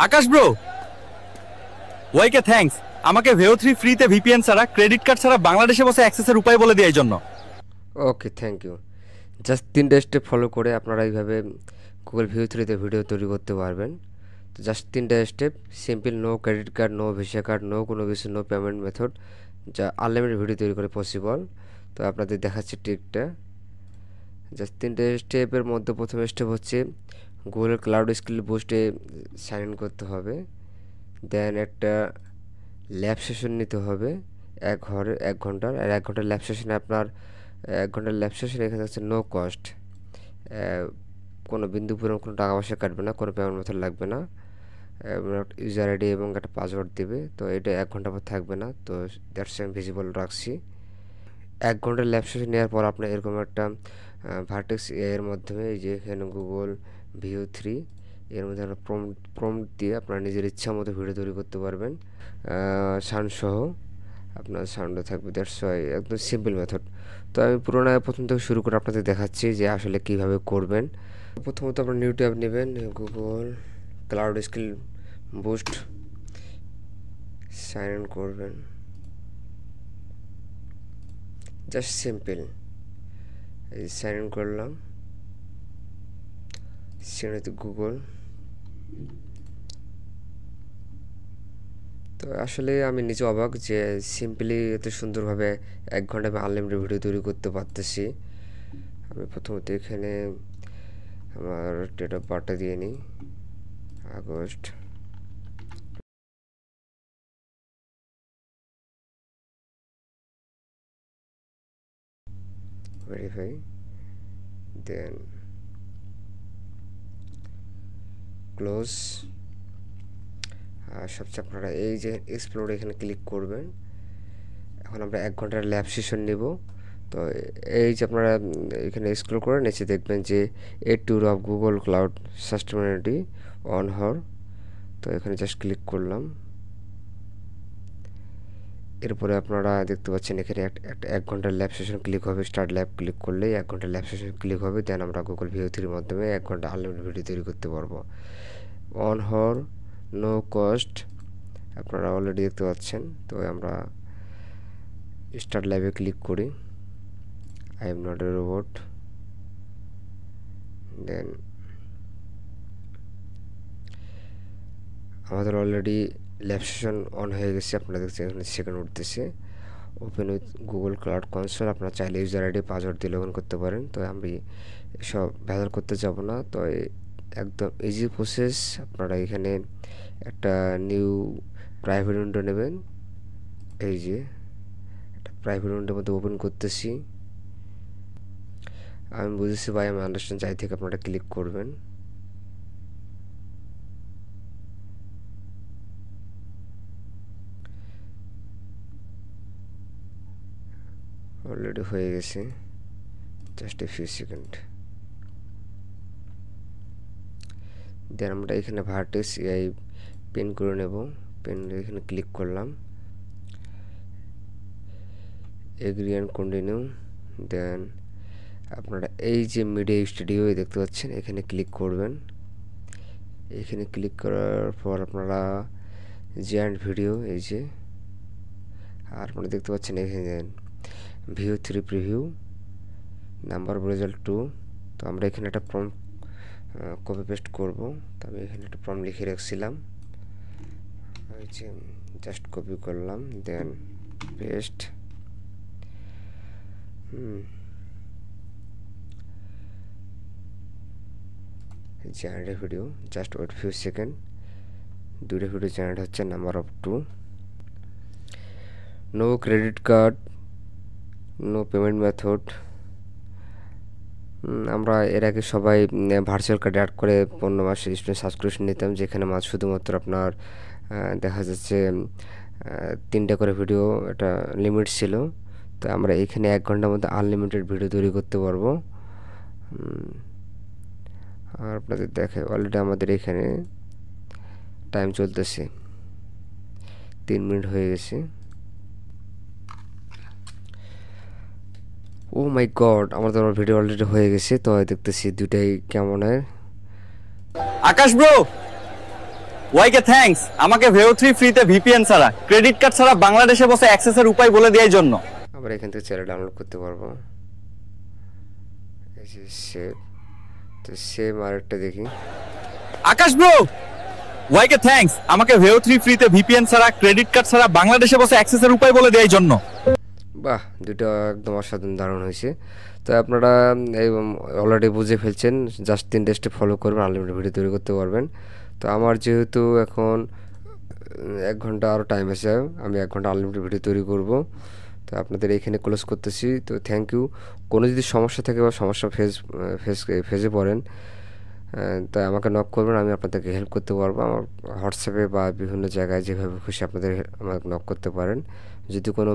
আকাশ bro, ওয়াইকে thanks আমাকে ভেও 3 ফ্রিতে VPN ছাড়া ক্রেডিট কার্ড ছাড়া বাংলাদেশে বসে অ্যাক্সেসের উপায় বলে দেওয়ার জন্য। ওকে, থ্যাংক ইউ। জাস্ট 3টা স্টেপ ফলো করে আপনারা এইভাবে গুগল ভিউ 3তে ভিডিও তৈরি করতে পারবেন। তো জাস্ট 3টা step, simple, no credit card, no Visa card, no কোনো কিছু, নো পেমেন্ট মেথড, যা আনলিমিটেড ভিডিও তৈরি করে পসিবল। তো আপনাদের দেখাচ্ছি ট্রিকটা। জাস্ট 3টে স্টেপের মধ্যে প্রথম স্টেপ হচ্ছে গুগল ক্লাউড স্কিল বুস্টে সাইন ইন করতে হবে। দেন একটা ল্যাব সেশন নিতে হবে 1 ঘন্টার। আর 1 ঘন্টার ল্যাব সেশনে আপনার 1 ঘন্টার ল্যাব সেশনে এখানে হচ্ছে নো কস্ট, কোনো বিন্দু পরিমাণ কোনো টাকা পয়সা কাটবে না, কোনো পেমেন্ট মেথড লাগবে না। ইউজার আইডি এবং একটা পাসওয়ার্ড দেবে। তো এটা 1 ঘন্টা পর থাকবে না, তো দ্যাটস আমি ভিজিবল রাখছি। 1 ঘন্টার ল্যাব সেশন নেওয়ার পর আপনার এরকম একটা ভার্টেক্স এআই এর মাধ্যমে, এই যে এখানে গুগল ভিউ 3 এর মধ্যে আপনার প্রম্পট দিয়ে আপনার নিজের ইচ্ছা মতো ভিডিও তৈরি করতে পারবেন, সাউন্ড সহ। আপনার সাউন্ডও থাকবে, দ্যাটস ওয়াই একদম সিম্পল মেথড। তো আমি প্রথম থেকে শুরু করে আপনাদের দেখাচ্ছি যে আসলে কিভাবে করবেন। প্রথমত আপনার নিউ ট্যাব নেবেন, Google Cloud Skills Boost, sign in করবেন। জাস্ট সিম্পল, এই সাইন ইন করলাম, সেটা গুগল। তো আসলে আমি নিজে অবাক যে সিম্পলি এত সুন্দরভাবে 1 ঘন্টা আমি আনলিমিটেড ভিডিও তৈরি করতে পারতেছি। আমি প্রথমত এখানে আমার ডেট অফ বার্থটা দিয়ে নিই, আগস্ট। ভেরিফাই, দেন ক্লোজ। আর সবচেয়ে আপনারা এই যে এক্সপ্লোর এখানে ক্লিক করবেন। এখন আমরা 1 ঘন্টার ল্যাব সেশন নেব। তো এই যে আপনারা এখানে স্ক্রল করে নিচে দেখবেন যে a tour of Google Cloud sustainability one hour. তো এখানে জাস্ট ক্লিক করলাম। এরপরে আপনারা দেখতে পাচ্ছেন এখানে একটা 1 ঘন্টার ল্যাব সেশন ক্লিক হবে। স্টার্ট ল্যাব ক্লিক করলেই 1 ঘন্টার ল্যাব সেশন ক্লিক হবে। দেন আমরা গুগল ভিউ 3 এর মাধ্যমে 1 ঘন্টা আনলিমিটেড ভিডিও তৈরি করতে পারবো অন হর, নো কস্ট। আপনারা অলরেডি দেখতে পাচ্ছেন। তো আমরা স্টার্ট ল্যাবে ক্লিক করি, I am not a robot. Then আমাদের অলরেডি ল্যাব সেশন অন হয়ে গেছে। আপনারা দেখছেন এখানে সেকেন্ড উঠতেছে, open with Google cloud console. আপনারা চাইলে ইউজার আইডি পাসওয়ার্ড দিয়ে লগ ইন করতে পারেন। তো আমি এসব ব্যবহার করতে যাব না। তো একদম ইজি প্রসেস। আপনারা এখানে একটা নিউ প্রাইভেট উইন্ডো নেবেন। এই যে একটা প্রাইভেট উইন্ডোর মধ্যে ওপেন করতেছি। আমি বুঝেছি ভাই, আমি আন্ডারস্ট্যান্ড চাই থেকে আপনারা ক্লিক করবেন। অলরেডি হয়ে গেছে, জাস্ট এ ফিউ সেকেন্ড। দেন আমরা এখানে ভার্টেক্স এআই পেন করে নেব। পেন এখানে ক্লিক করলাম, এগ্রি অ্যান্ড কন্টিনিউ। দেন আপনারা এই যে মিডিয়া স্টুডিও দেখতে পাচ্ছেন, এখানে ক্লিক করবেন। এখানে ক্লিক করার পর আপনারা জেন্ট ভিডিও, এই যে, আর আপনারা দেখতে পাচ্ছেন এখানে view 3 preview, number of result 2। তো আমরা এখানে একটা প্রম্পট কপি পেস্ট করব। তো আমি এখানে একটা প্রম্পট লিখে রাখছিলাম, এই যে জাস্ট কপি করলাম, then paste. Generate video, just wait few second. 2টা ভিডিও জেনারেট হচ্ছে, number of 2, no credit card, no payment method. আমরা এর আগে সবাই ভার্চুয়াল কার্ড অ্যাড করে 15 মাসের স্টুডেন্ট সাবস্ক্রিপশন নিতাম, যেখানে শুধুমাত্র আপনার দেখা যাচ্ছে 3টা করে ভিডিও, এটা লিমিট ছিল। তো আমরা এখানে 1 ঘন্টার মধ্যে আনলিমিটেড ভিডিও তৈরি করতে পারবো। আর আপনাদের দেখায় অলরেডি আমাদের এখানে টাইম চলতেছে, 3 মিনিট হয়ে গেছে। ও মাই গড, আমাদের ভিডিও অলরেডি হয়ে গেছে। তো দেখতেছি দুটাই কেমন হয়। আকাশ ব্রো, ওয়াইকে থ্যাঙ্কস আমাকে ভেও 3 ফ্রিতে ভিপিএন ছাড়া ক্রেডিট কার্ড ছাড়া বাংলাদেশে বসে অ্যাক্সেসের উপায় বলে দেওয়ার জন্য। আমরা এখান থেকে চ্যানেল ডাউনলোড করতে পারবো। এই যে সেভ, তো সেভ আরেকটা দেখি। আকাশ ব্রো, ওয়াইকে থ্যাঙ্কস আমাকে ভেও 3 ফ্রিতে ভিপিএন ছাড়া ক্রেডিট কার্ড ছাড়া বাংলাদেশে বসে অ্যাক্সেসের উপায় বলে দেওয়ার জন্য। বাহ, দুটো একদম অসাধারণ দারুণ হয়েছে। তো আপনারা অলরেডি বুঝে ফেলছেন, জাস্ট 3টা স্টেপ ফলো করবেন, আনলিমিটেড ভিডিও তৈরি করতে পারবেন। তো আমার যেহেতু এখন 1 ঘন্টা আরও টাইম আছে, আমি 1 ঘন্টা আনলিমিটেড ভিডিও তৈরি করব। তো আপনাদের এইখানে ক্লোজ করতেছি। তো থ্যাংক ইউ। কোনো যদি সমস্যা থাকে বা সমস্যা ফেজে পড়েন, তাই আমাকে নক করবেন, আমি আপনাদেরকে হেল্প করতে পারবো। আমার হোয়াটসঅ্যাপে বা বিভিন্ন জায়গায় যেভাবে খুশি আপনাদের আমাকে নক করতে পারেন যদি কোনো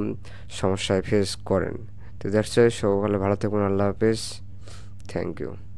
সমস্যায় ফেস করেন। তো দ্যাটস ওয়াই, সবাই ভালো থাকবেন। আল্লাহ হাফেজ। Thank you.